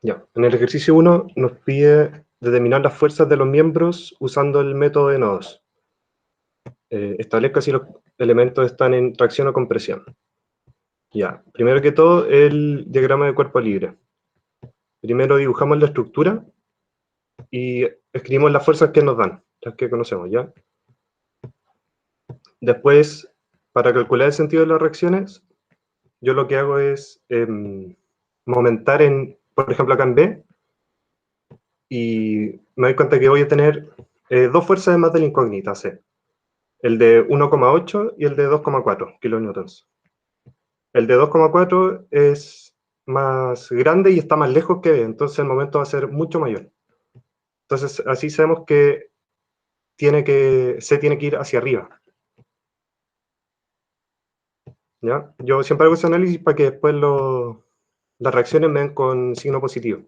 Ya, en el ejercicio 1 nos pide determinar las fuerzas de los miembros usando el método de nodos. Establezca si los elementos están en tracción o compresión. Ya, primero que todo, el diagrama de cuerpo libre. Primero dibujamos la estructura y escribimos las fuerzas que nos dan, las que conocemos, ¿ya? Después, para calcular el sentido de las reacciones, yo lo que hago es momentar por ejemplo, acá en B, y me doy cuenta que voy a tener dos fuerzas de más de la incógnita, C. El de 1,8 y el de 2,4 kilonewtons. El de 2,4 es más grande y está más lejos que B, entonces el momento va a ser mucho mayor. Entonces, así sabemos que C tiene que ir hacia arriba. ¿Ya? Yo siempre hago ese análisis para que después las reacciones me den con signo positivo.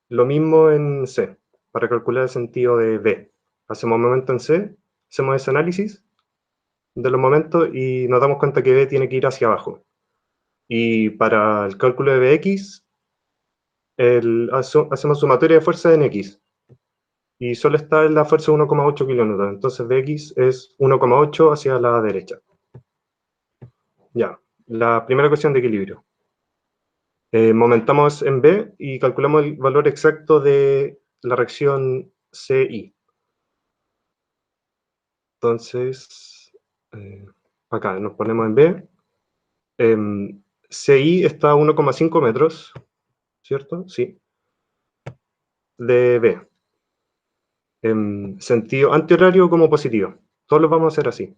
Lo mismo en C, para calcular el sentido de B. Hacemos momento en C, hacemos ese análisis de los momentos y nos damos cuenta que B tiene que ir hacia abajo. Y para el cálculo de Bx, hacemos sumatoria de fuerzas en X. Y solo está la fuerza 1,8 kilonewtons. Entonces Bx es 1,8 hacia la derecha. Ya, la primera cuestión de equilibrio. Momentamos en B y calculamos el valor exacto de la reacción CI. Entonces, acá nos ponemos en B. CI está a 1,5 metros, ¿cierto? Sí. De B. En sentido antihorario como positivo. Todos los vamos a hacer así.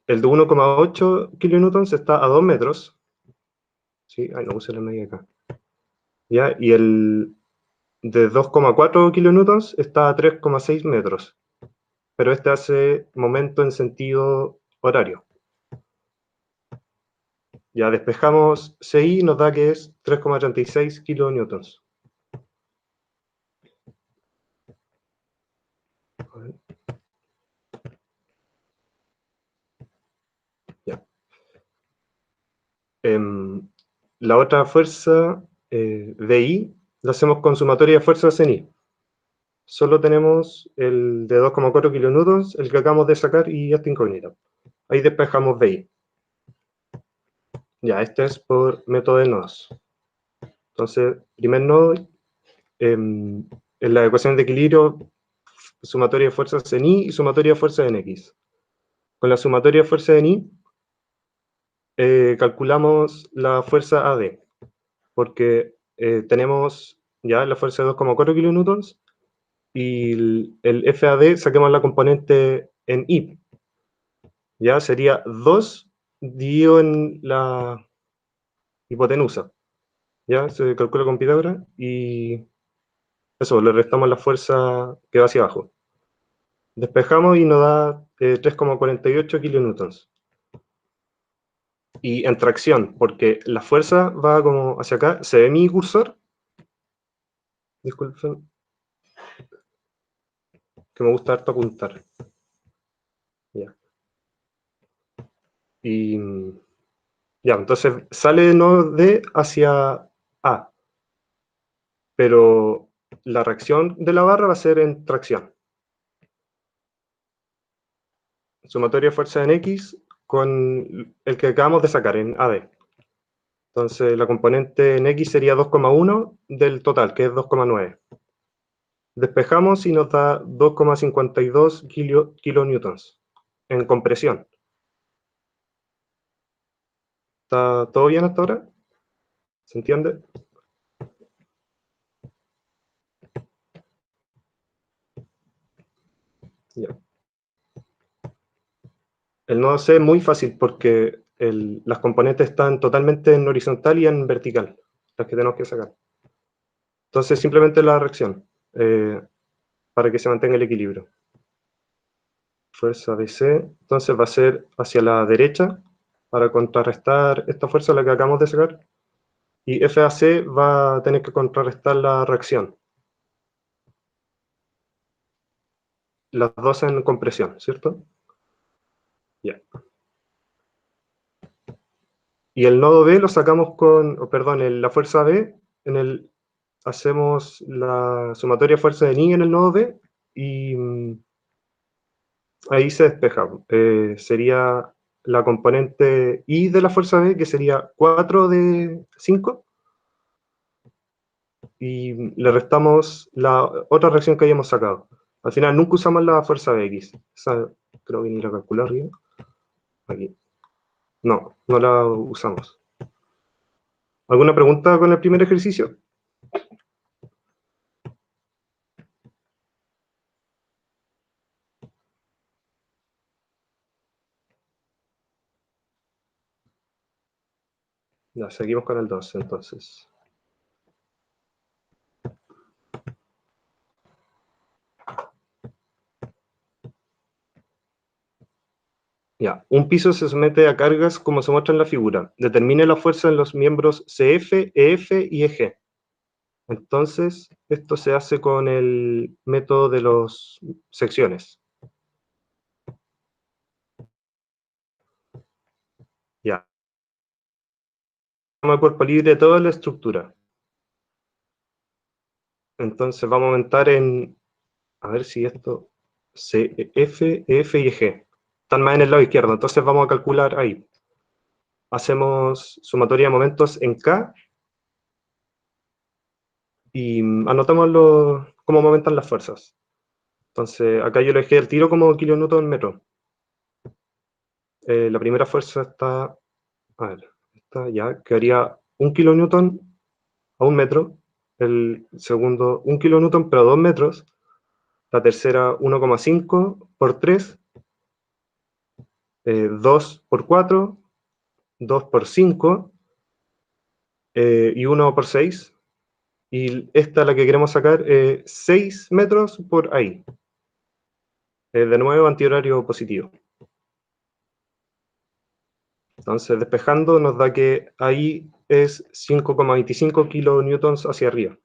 El de 1,8 kilonewtons está a 2 metros. Sí, no puse la medida acá. ¿Ya? Y el de 2,4 kilonewtons está a 3,6 metros. Pero este hace momento en sentido horario. Ya despejamos CI, nos da que es 3,36 kilonewtons. Ya. La otra fuerza, DI, la hacemos con sumatoria de fuerzas en I. Solo tenemos el de 2,4 kilonewtons, el que acabamos de sacar, y esta incógnita. Ahí despejamos BI. Ya, este es por método de nodos. Entonces, primer nodo, en la ecuación de equilibrio, sumatoria de fuerzas en I y sumatoria de fuerzas en X. Con la sumatoria de fuerzas en I, calculamos la fuerza AD, porque tenemos ya la fuerza de 2,4 kilonewtons, y el FAD saquemos la componente en I. Ya sería 2 dividido en la hipotenusa. Ya se calcula con Pitágoras y eso, le restamos la fuerza que va hacia abajo. Despejamos y nos da 3,48 kilonewtons. Y en tracción, porque la fuerza va como hacia acá. ¿Se ve mi cursor? Disculpen, que me gusta harto apuntar. Ya. Y ya, entonces sale no D hacia A, pero la reacción de la barra va a ser en tracción. Sumatoria de fuerza en X con el que acabamos de sacar en AD. Entonces la componente en X sería 2,1 del total, que es 2,9. Despejamos y nos da 2,52 kilonewtons en compresión. ¿Está todo bien hasta ahora? ¿Se entiende? Ya. El nodo C es muy fácil porque las componentes están totalmente en horizontal y en vertical, las que tenemos que sacar. Entonces simplemente la reacción, para que se mantenga el equilibrio. Fuerza de C, entonces va a ser hacia la derecha, para contrarrestar esta fuerza la que acabamos de sacar, y FAC va a tener que contrarrestar la reacción. Las dos en compresión, ¿cierto? Ya. Y el nodo B lo sacamos con, perdón, la fuerza B, hacemos la sumatoria fuerza de Ni en el nodo B y ahí se despeja. Sería la componente I de la fuerza B, que sería 4 de 5, y le restamos la otra reacción que hayamos sacado. Al final nunca usamos la fuerza X. Esa creo que ni la calcular bien. Aquí. No, no la usamos. ¿Alguna pregunta con el primer ejercicio? Ya, seguimos con el 2, entonces. Ya, un piso se somete a cargas como se muestra en la figura. Determine la fuerza en los miembros CF, EF y EG. Entonces, esto se hace con el método de las secciones. Ya. Vamos a cuerpo libre toda la estructura. Entonces vamos a aumentar en, a ver si esto, CF, EF y EG. Están más en el lado izquierdo, entonces vamos a calcular ahí. Hacemos sumatoria de momentos en K y anotamos cómo aumentan las fuerzas. Entonces, acá yo lo dejé el tiro como kilonewton metro. La primera fuerza está, a ver, esta ya quedaría 1 kilonewton a 1 metro. El segundo, 1 kilonewton, pero a 2 metros. La tercera, 1,5 por 3, 2 por 4, 2 por 5 y 1 por 6. Y esta, la que queremos sacar, 6 metros por ahí. De nuevo, antihorario positivo. Entonces, despejando, nos da que ahí es 5,25 kilonewtons hacia arriba.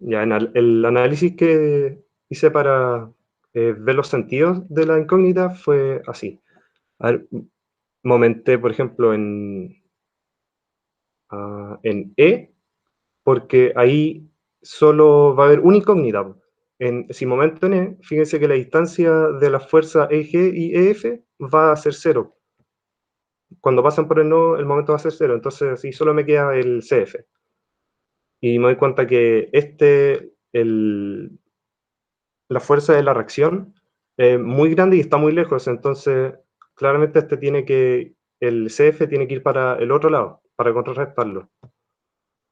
Ya, en el análisis que hice para ver los sentidos de la incógnita fue así. A ver, momenté, por ejemplo, en E, porque ahí solo va a haber una incógnita. Si momento en E, fíjense que la distancia de la fuerza EG y EF va a ser cero. Cuando pasan por el nodo, el momento va a ser cero. Entonces, así solo me queda el CF. Y me doy cuenta que la fuerza de la reacción es muy grande y está muy lejos. Entonces, claramente el CF tiene que ir para el otro lado, para contrarrestarlo.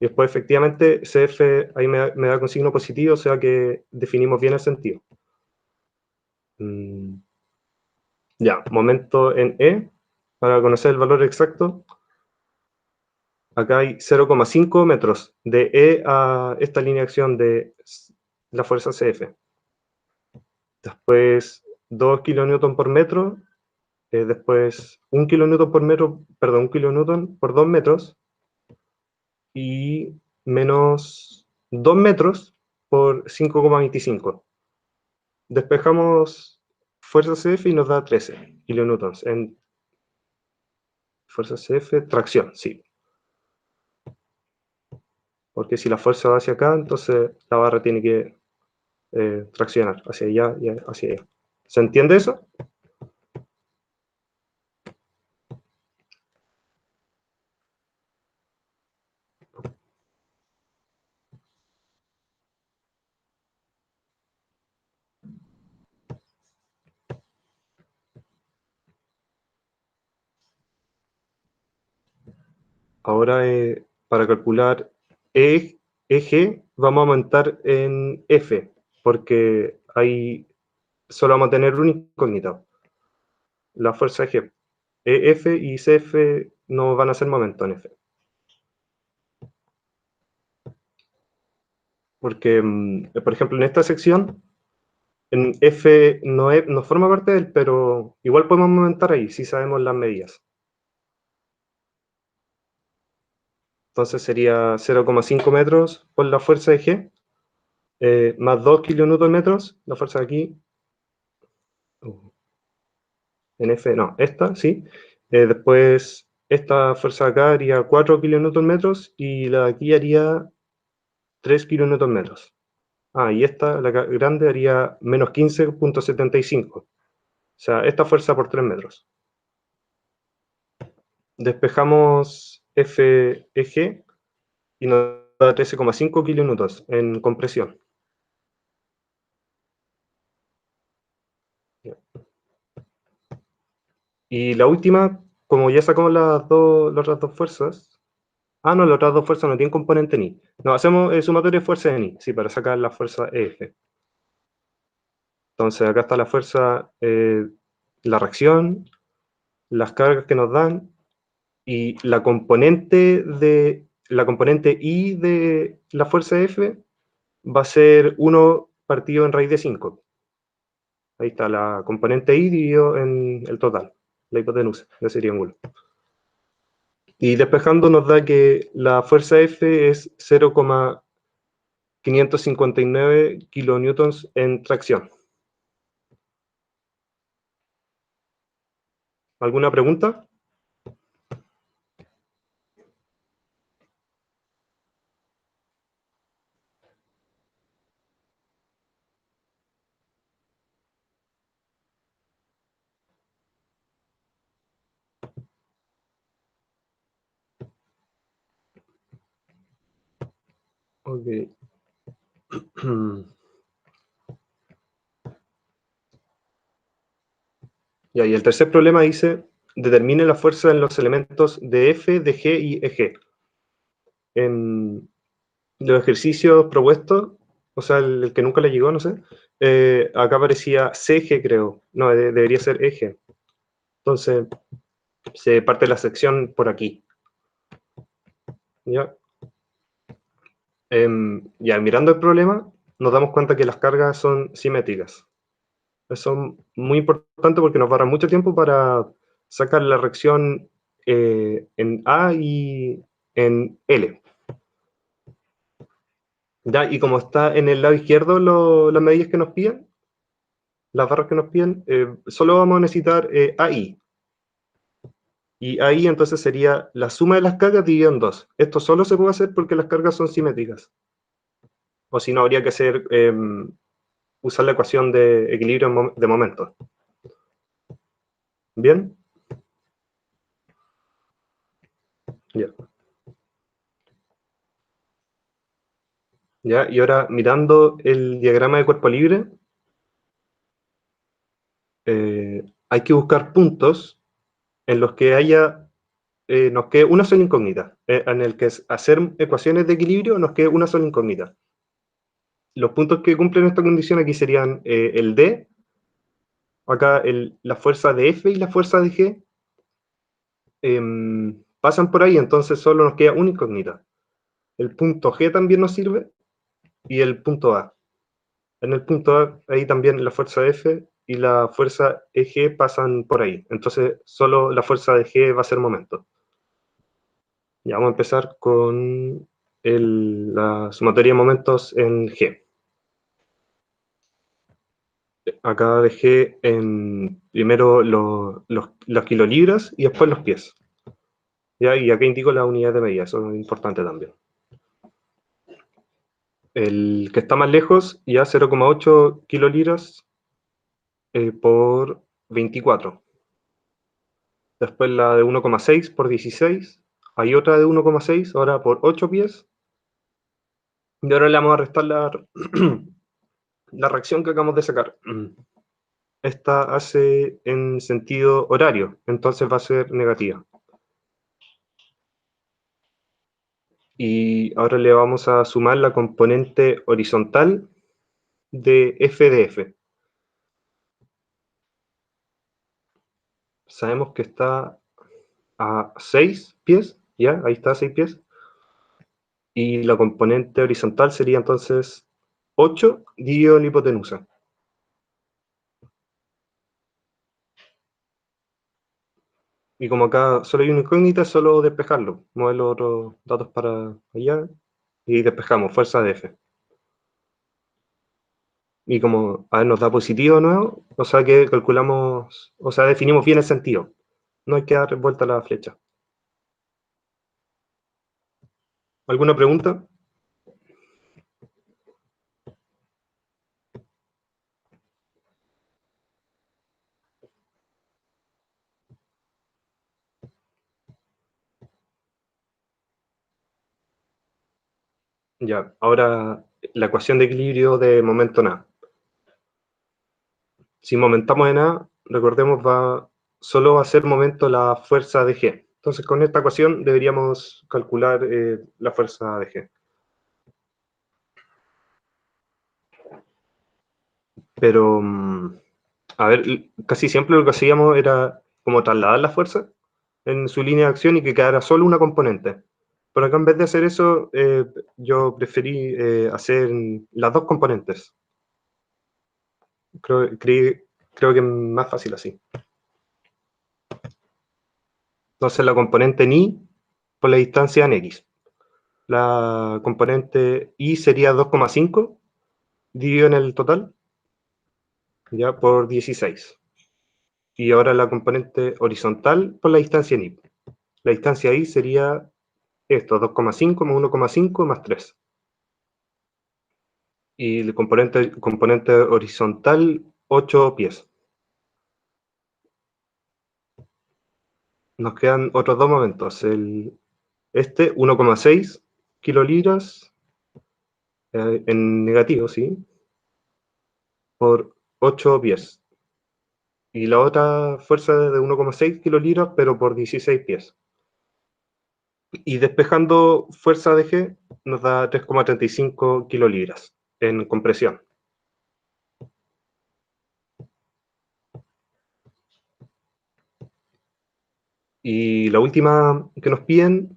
Y después, efectivamente, CF ahí me da con signo positivo, o sea que definimos bien el sentido. Ya, momento en E, para conocer el valor exacto. Acá hay 0,5 metros de E a esta línea de acción de la fuerza CF. Después 2 kilonewton por metro. Después 1 kilonewton por metro, perdón, 1 kilonewton por 2 metros. Y menos 2 metros por 5,25. Despejamos fuerza CF y nos da 13 kilonewtons en fuerza CF, tracción, sí. Porque si la fuerza va hacia acá, entonces la barra tiene que traccionar hacia allá y hacia allá. ¿Se entiende eso? Ahora, para calcular EG, vamos a aumentar en F, porque ahí solo vamos a tener un incógnito. La fuerza G. EF y CF no van a ser momento en F. Porque, por ejemplo, en esta sección, en F no forma parte de él, pero igual podemos aumentar ahí si sabemos las medidas. Entonces sería 0,5 metros por la fuerza de G más 2 kilonewton-metros, la fuerza de aquí, en F, no, esta, sí. Después, esta fuerza de acá haría 4 kilonewton-metros y la de aquí haría 3 kilonewton-metros. Ah, y esta, la grande, haría menos 15,75. O sea, esta fuerza por 3 metros. Despejamos FEG y nos da 13,5 kilonewtons en compresión. Y la última, como ya sacamos las otras dos fuerzas. Ah, no, las otras dos fuerzas no tienen componente ni. No, hacemos sumatoria de fuerza de ni, sí, para sacar la fuerza EF. Entonces, acá está la fuerza, la reacción, las cargas que nos dan, y la componente I de la fuerza F va a ser 1 partido en raíz de 5. Ahí está la componente I dividido en el total, la hipotenusa de ese triángulo. Y despejando nos da que la fuerza F es 0,559 kilonewtons en tracción. ¿Alguna pregunta? Ok. Ya, y el tercer problema dice, determine la fuerza en los elementos de F, de G y EG. En los ejercicios propuestos, o sea, el que nunca le llegó, no sé, acá aparecía CG, creo. No, debería ser eje. Entonces, se parte la sección por aquí. ¿Ya? Ya, mirando el problema, nos damos cuenta que las cargas son simétricas. Eso es muy importante porque nos va a dar mucho tiempo para sacar la reacción en A y en L. ¿Ya? Y como está en el lado izquierdo las medidas que nos piden, las barras que nos piden, solo vamos a necesitar AI. Y ahí entonces sería la suma de las cargas dividida en 2. Esto solo se puede hacer porque las cargas son simétricas. O si no, habría que hacer, usar la ecuación de equilibrio de momentos. ¿Bien? Ya. ¿Ya? Y ahora, mirando el diagrama de cuerpo libre, hay que buscar puntos en los que haya, nos quede una sola incógnita, en el que hacer ecuaciones de equilibrio nos quede una sola incógnita. Los puntos que cumplen esta condición aquí serían el D, acá la fuerza de F y la fuerza de G, pasan por ahí, entonces solo nos queda una incógnita. El punto G también nos sirve y el punto A. En el punto A, ahí también la fuerza F y la fuerza EG pasan por ahí. Entonces solo la fuerza de G va a ser momento. Ya vamos a empezar con la sumatoria de momentos en G. Acá dejé primero los kilolibras y después los pies. ¿Ya? Y acá indico la unidad de medida, eso es importante también. El que está más lejos, ya 0,8 kilolibras por 24. Después la de 1,6 por 16. Hay otra de 1,6, ahora por 8 pies. Y ahora le vamos a restar la reacción que acabamos de sacar. Esta hace en sentido horario, entonces va a ser negativa. Y ahora le vamos a sumar la componente horizontal de f de f. Sabemos que está a 6 pies, ¿ya? Ahí está a 6 pies. Y la componente horizontal sería entonces 8 dividido en la hipotenusa. Y como acá solo hay una incógnita, es solo despejarlo. Mover los otros datos para allá y despejamos, fuerza de F. y como a ver, nos da positivo nuevo, o sea que calculamos, o sea, definimos bien el sentido. No hay que dar vuelta a la flecha. ¿Alguna pregunta? Ya, ahora la ecuación de equilibrio de momento en A. Si momentamos en A, recordemos, solo va a ser momento la fuerza de G. Entonces, con esta ecuación deberíamos calcular la fuerza de G. Pero, a ver, casi siempre lo que hacíamos era como trasladar la fuerza en su línea de acción y que quedara solo una componente. Pero acá en vez de hacer eso, yo preferí hacer las dos componentes. Creo que es más fácil así. Entonces la componente en Y por la distancia en X. La componente Y sería 2,5 dividido en el total, ya por 16. Y ahora la componente horizontal por la distancia en Y. La distancia Y sería esto, 2,5 más 1,5 más 3. Y el componente horizontal, 8 pies. Nos quedan otros dos momentos. Este, 1,6 kilolibras en negativo, ¿sí? Por 8 pies. Y la otra fuerza de 1,6 kilolibras, pero por 16 pies. Y despejando fuerza de G, nos da 3,35 kilolibras en compresión. Y la última que nos piden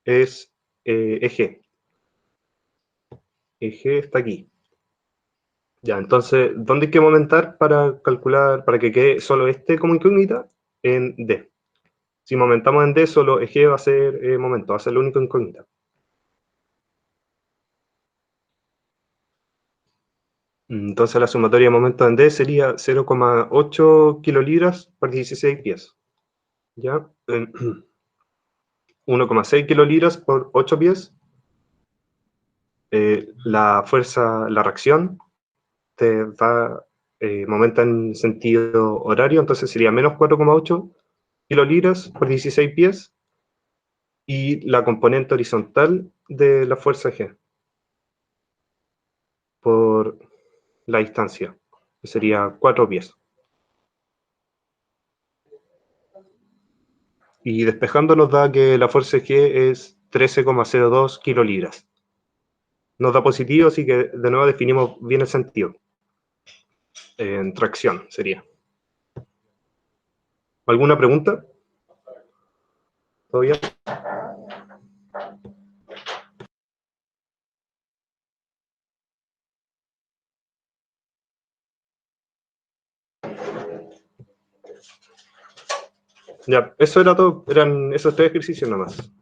es eje. Eje está aquí. Ya, entonces, ¿dónde hay que momentar para calcular, para que quede solo este como incógnita? En D. Si momentamos en D, solo eje va a ser momento, va a ser la única incógnita. Entonces la sumatoria de momentos en D sería 0,8 kilolibras por 16 pies. ¿Ya? 1,6 kilolibras por 8 pies. La fuerza, la reacción, te da momento en sentido horario, entonces sería menos 4,8 kilolibras por 16 pies. Y la componente horizontal de la fuerza G por la distancia, que sería 4 pies. Y despejando nos da que la fuerza G es 13,02 kilolibras. Nos da positivo, así que de nuevo definimos bien el sentido. En tracción sería. ¿Alguna pregunta? ¿Todo bien? Ya, eso era todo. Eran esos tres ejercicios nomás.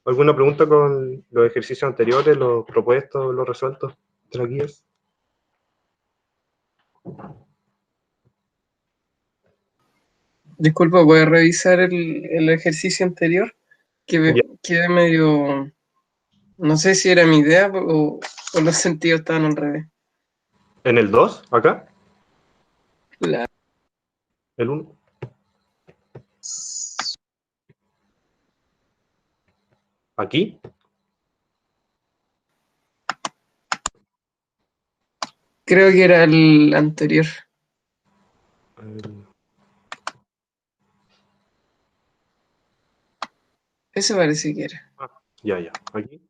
¿Alguna pregunta con los ejercicios anteriores, los propuestos, los resueltos de las guías? Disculpa, ¿puedes revisar el ejercicio anterior? Ya. Quedé medio... No sé si era mi idea o los sentidos estaban al revés. ¿En el 2 acá? La- ¿El 1? ¿Aquí? Creo que era el anterior. El- Ese parece que era. ah, ya, ya. Aquí.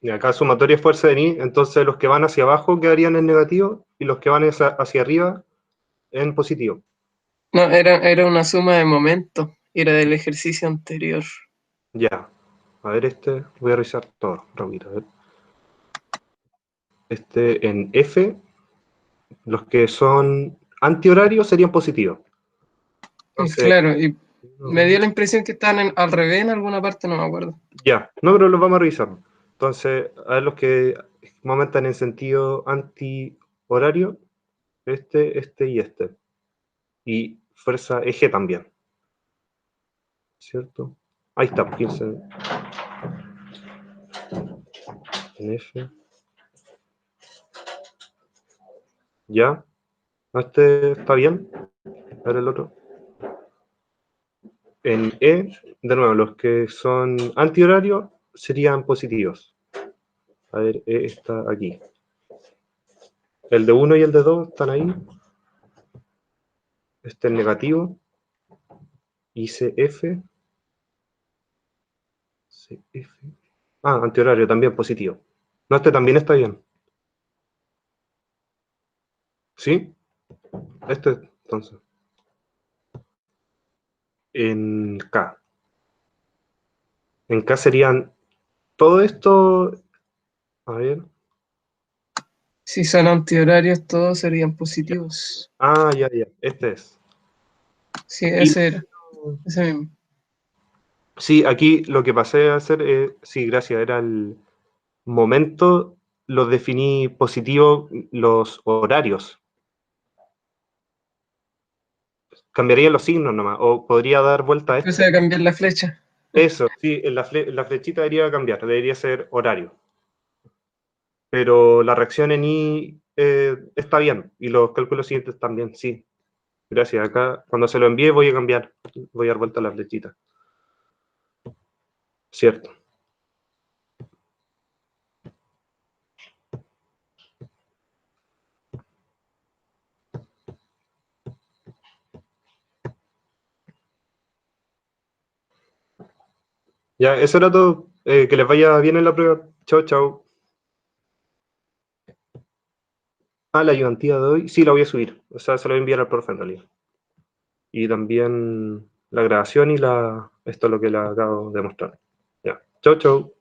Y acá sumatoria fuerza de ni, entonces los que van hacia abajo quedarían en negativo y los que van hacia arriba en positivo. No, era una suma de momentos. Era del ejercicio anterior. Ya. A ver, voy a revisar todo, rapidito, a ver. En F, los que son antihorarios serían positivos. Entonces, Claro, y Me dio la impresión que estaban al revés en alguna parte, no me acuerdo. Ya, no, pero los vamos a revisar. Entonces, a ver los que momentan en sentido anti-horario, este y este. Y fuerza eje también. ¿Cierto? Ahí está, 15 en F. Ya. Este está bien. A ver el otro. En E, de nuevo, los que son antihorarios serían positivos. A ver, E está aquí. El de 1 y el de 2 están ahí. Este es negativo. Y CF. CF. Ah, antihorario también positivo. No, este también está bien. ¿Sí? Este, entonces. En K. En K serían todo esto. A ver. Si son antihorarios, todos serían positivos. Ah, ya, ya. Este es. Sí, Aquí, ese era, ese mismo. sí, aquí lo que pasé a hacer, sí, gracias, era el momento, los definí positivo los horarios. Cambiaría los signos nomás, o podría dar vuelta a Cosa esto. de cambiar la flecha. Eso, sí, en la flechita debería cambiar, debería ser horario. Pero la reacción en I está bien, y los cálculos siguientes también, sí. Gracias, acá cuando se lo envíe voy a cambiar, voy a dar vuelta a la flechita. Cierto. Ya, eso era todo. Que les vaya bien en la prueba. Chao, chao. Ah, la ayudantía de hoy, sí, la voy a subir. O sea, se la voy a enviar al profe en realidad. Y también la grabación y esto es lo que le acabo de mostrar. Ya. Chau, chau.